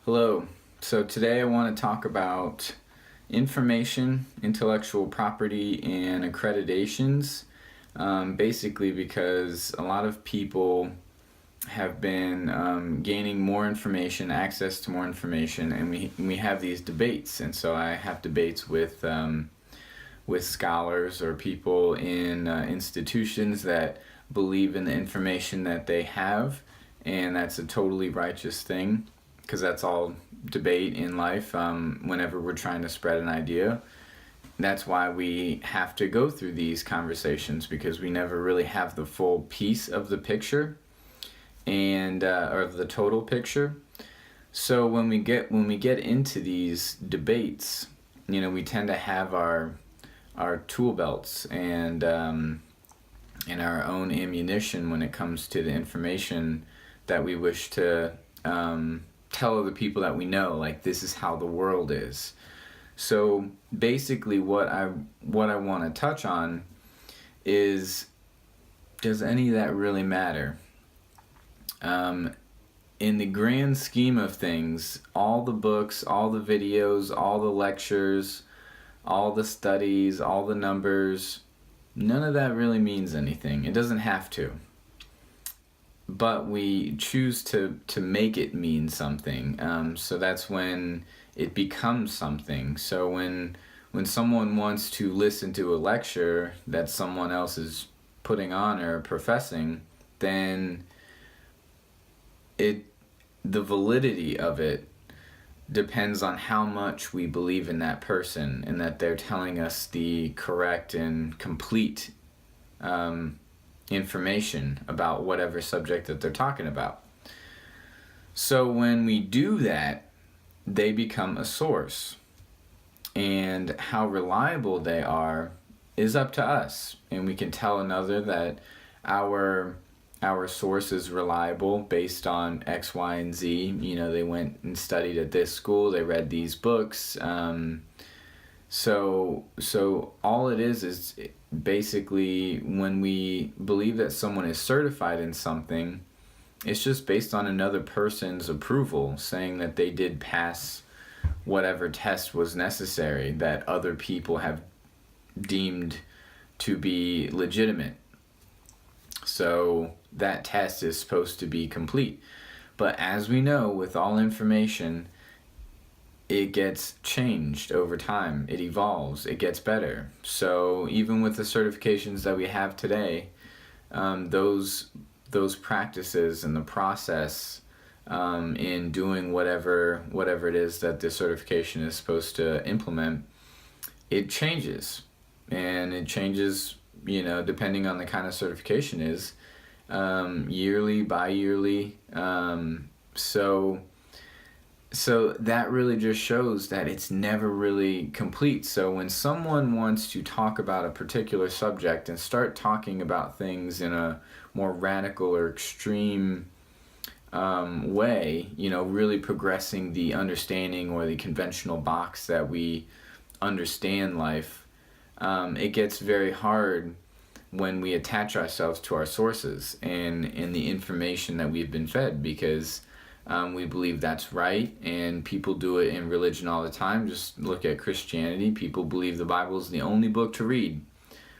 Hello. So today I want to talk about information, intellectual property, and accreditations. Basically, because a lot of people have been gaining more information, access to more information, and we have these debates. And so I have debates with scholars or people in institutions that believe in the information that they have, and that's a totally righteous thing because that's all debate in life. Whenever we're trying to spread an idea, that's why we have to go through these conversations, because we never really have the full piece of the picture and or the total picture. So when we get into these debates, we tend to have our tool belts and our own ammunition when it comes to the information that we wish to tell other people that we know, like this is how the world is. So basically what I want to touch on is, does any of that really matter? In the grand scheme of things, all the books, all the videos, all the lectures, all the studies, all the numbers, none of that really means anything. It doesn't have to. But we choose to make it mean something. So that's when it becomes something. So when someone wants to listen to a lecture that someone else is putting on or professing, then the validity of it depends on how much we believe in that person and that they're telling us the correct and complete information about whatever subject that they're talking about. So when we do that, they become a source, and how reliable they are is up to us, and we can tell another that our source is reliable based on X, Y, and Z. They went and studied at this school, they read these books. So all it is basically, when we believe that someone is certified in something, it's just based on another person's approval, saying that they did pass whatever test was necessary that other people have deemed to be legitimate. So that test is supposed to be complete. But as we know, with all information, it gets changed over time. It evolves. It gets better. So even with the certifications that we have today, those practices and the process in doing whatever it is that the certification is supposed to implement, it changes. And it changes, depending on the kind of certification is, yearly, bi-yearly. So that really just shows that it's never really complete. So when someone wants to talk about a particular subject and start talking about things in a more radical or extreme way, really progressing the understanding or the conventional box that we understand life, it gets very hard when we attach ourselves to our sources and the information that we've been fed, because we believe that's right, and people do it in religion all the time. Just look at Christianity. People believe the Bible is the only book to read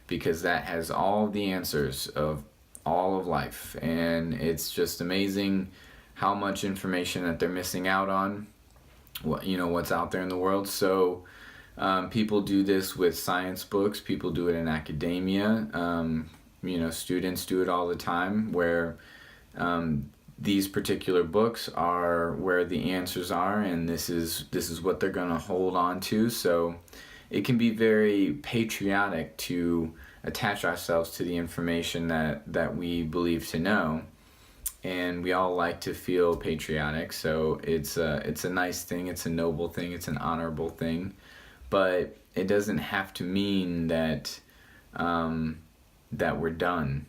because that has all the answers of all of life, and it's just amazing how much information that they're missing out on, what's out there in the world. So people do this with science books. People do it in academia. Students do it all the time, where these particular books are where the answers are, and this is what they're going to hold on to. So it can be very patriotic to attach ourselves to the information that we believe to know, and we all like to feel patriotic. So it's a nice thing, it's a noble thing, it's an honorable thing, but it doesn't have to mean that that we're done,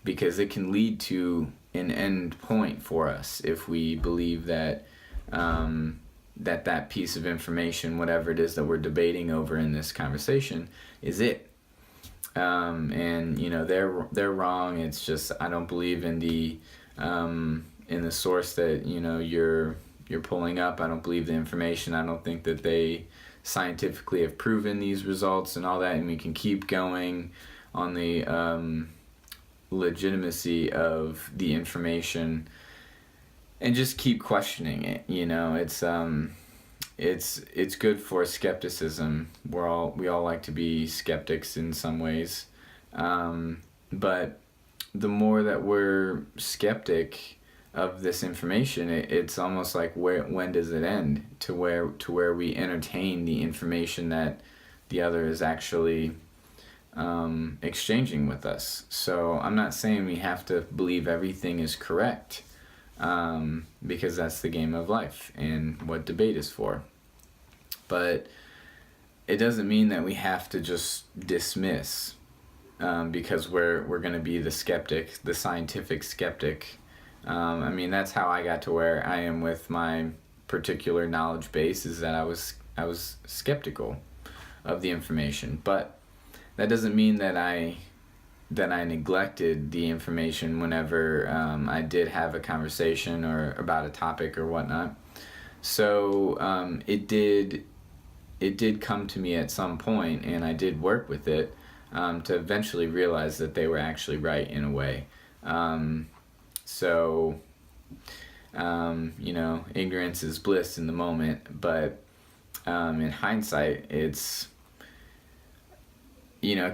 because it can lead to an end point for us if we believe that that piece of information, whatever it is that we're debating over in this conversation, is it. And they're wrong. It's just, I don't believe in the source that you're pulling up. I don't believe the information. I don't think that they scientifically have proven these results and all that, and we can keep going on the legitimacy of the information and just keep questioning it. It's good for skepticism. We all like to be skeptics in some ways, but the more that we're skeptic of this information, it's almost like when does it end? To where we entertain the information that the other is actually exchanging with us. So I'm not saying we have to believe everything is correct, because that's the game of life and what debate is for. But it doesn't mean that we have to just dismiss, because we're going to be the skeptic, the scientific skeptic. That's how I got to where I am with my particular knowledge base, is that I was skeptical of the information. But that doesn't mean that I neglected the information whenever I did have a conversation or about a topic or whatnot. So it did come to me at some point, and I did work with it to eventually realize that they were actually right in a way. Ignorance is bliss in the moment, but in hindsight, it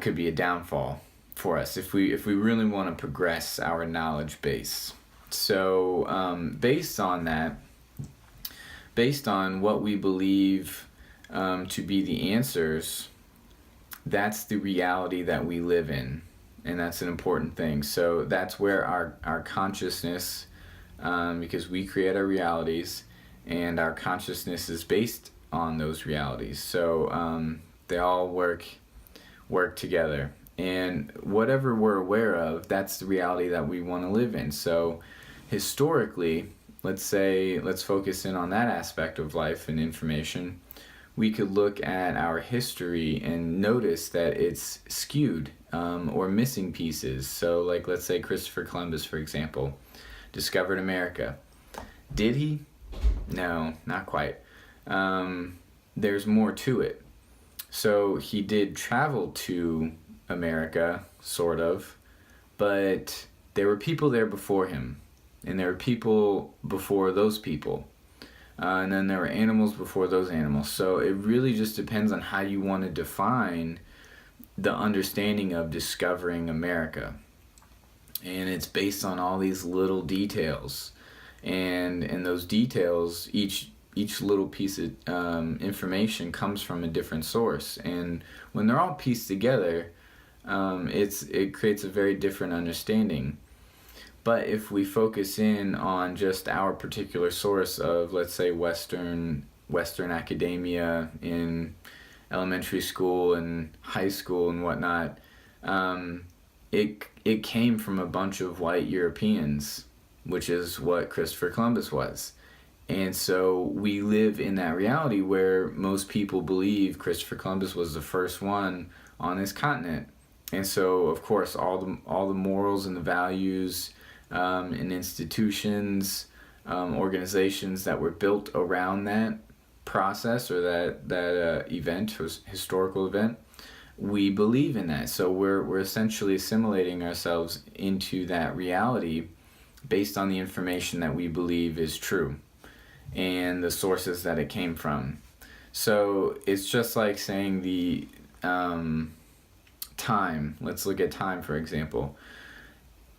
could be a downfall for us if we really want to progress our knowledge base. So based on that, based on what we believe to be the answers, that's the reality that we live in. And that's an important thing. So that's where our consciousness, because we create our realities, and our consciousness is based on those realities. So they all work together. And whatever we're aware of, that's the reality that we want to live in. So historically, let's focus in on that aspect of life and information. We could look at our history and notice that it's skewed, or missing pieces. So let's say Christopher Columbus, for example, discovered America. Did he? No, not quite. There's more to it. So he did travel to America, sort of, but there were people there before him, and there were people before those people. And then there were animals before those animals. So it really just depends on how you want to define the understanding of discovering America. And it's based on all these little details. And those details, each little piece of information comes from a different source. And when they're all pieced together, it creates a very different understanding. But if we focus in on just our particular source of, let's say, Western academia in elementary school and high school and whatnot, it came from a bunch of white Europeans, which is what Christopher Columbus was. And so we live in that reality where most people believe Christopher Columbus was the first one on this continent. And so, of course, all the morals and the values and institutions, organizations that were built around that process or that event, or historical event, we believe in that. So we're essentially assimilating ourselves into that reality based on the information that we believe is true and the sources that it came from. So it's just like saying the time. Let's look at time, for example.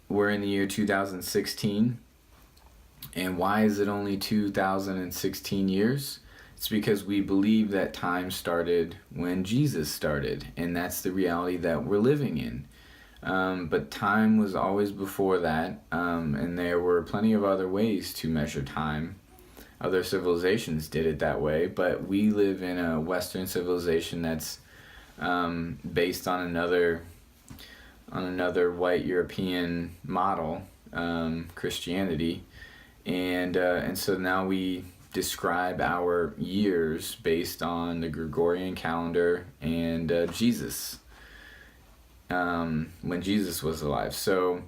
We're in the year 2016, and why is it only 2016 years? It's because we believe that time started when Jesus started, and that's the reality that we're living in. But time was always before that, and there were plenty of other ways to measure time. Other civilizations did it that way, but we live in a Western civilization that's based on another white European model, Christianity, and so now we describe our years based on the Gregorian calendar and Jesus, when Jesus was alive. So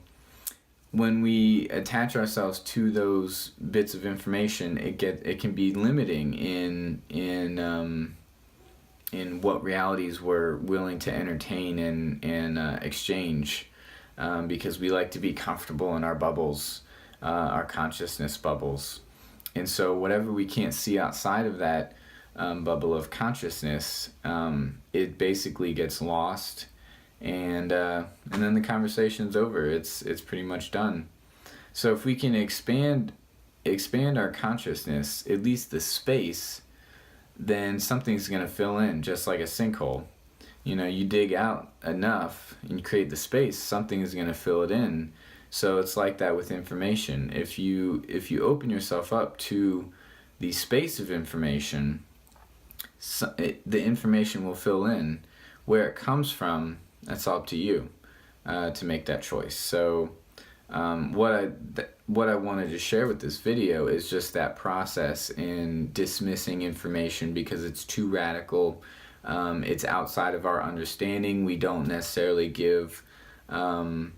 when we attach ourselves to those bits of information, it can be limiting in what realities we're willing to entertain and exchange, because we like to be comfortable in our bubbles, our consciousness bubbles. And so whatever we can't see outside of that bubble of consciousness, it basically gets lost, and then the conversation's over. It's pretty much done. So if we can expand our consciousness, at least the space, then something's going to fill in, just like a sinkhole. You dig out enough and you create the space, something is going to fill it in. So it's like that with information. If you open yourself up to the space of information, the information will fill in. Where it comes from, that's up to you to make that choice. So what I wanted to share with this video is just that process in dismissing information because it's too radical. It's outside of our understanding. We don't necessarily give the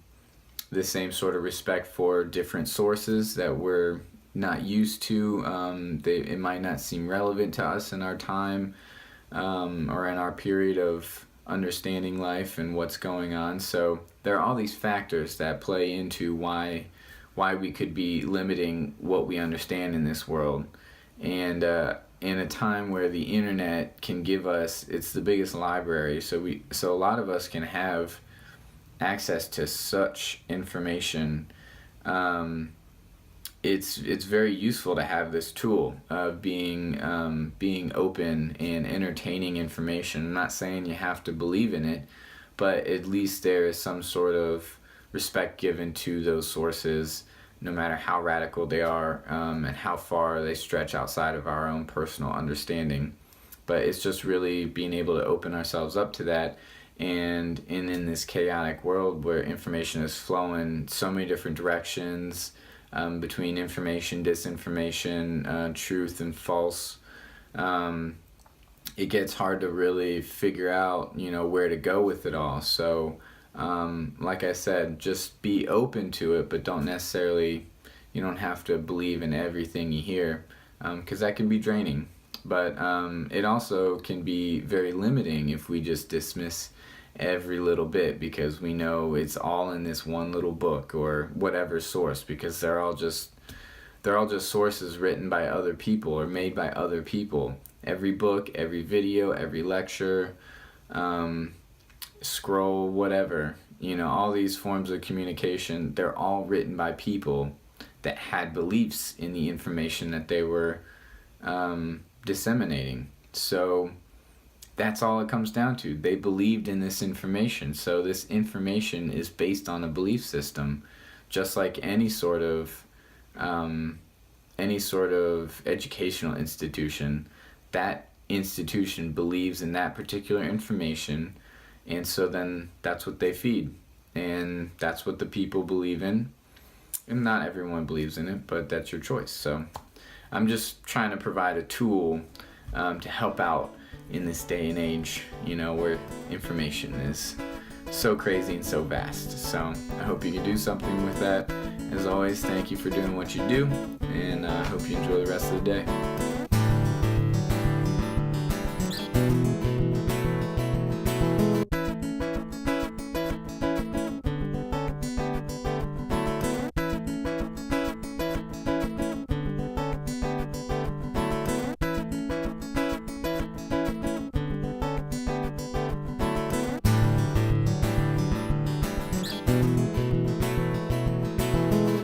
same sort of respect for different sources that we're not used to. It might not seem relevant to us in our time or in our period of understanding life and what's going on. So there are all these factors that play into why we could be limiting what we understand in this world. And in a time where the internet can give us, it's the biggest library, so a lot of us can have access to such information. It's very useful to have this tool of being open and entertaining information. I'm not saying you have to believe in it, but at least there is some sort of respect given to those sources, no matter how radical they are and how far they stretch outside of our own personal understanding. But it's just really being able to open ourselves up to that. And in this chaotic world where information is flowing so many different directions, between information, disinformation, truth and false, it gets hard to really figure out, where to go with it all. So, like I said, just be open to it, but don't necessarily, you don't have to believe in everything you hear, because that can be draining. But it also can be very limiting if we just dismiss every little bit because we know it's all in this one little book or whatever source, because they're all just sources written by other people or made by other people. Every book, every video, every lecture, scroll, whatever, all these forms of communication, they're all written by people that had beliefs in the information that they were disseminating. So that's all it comes down to. They believed in this information. So this information is based on a belief system, just like any sort of educational institution. That institution believes in that particular information, and so then that's what they feed, and that's what the people believe in. And not everyone believes in it, but that's your choice. So I'm just trying to provide a tool to help out in this day and age, where information is so crazy and so vast. So I hope you can do something with that. As always, thank you for doing what you do, and I hope you enjoy the rest of the day.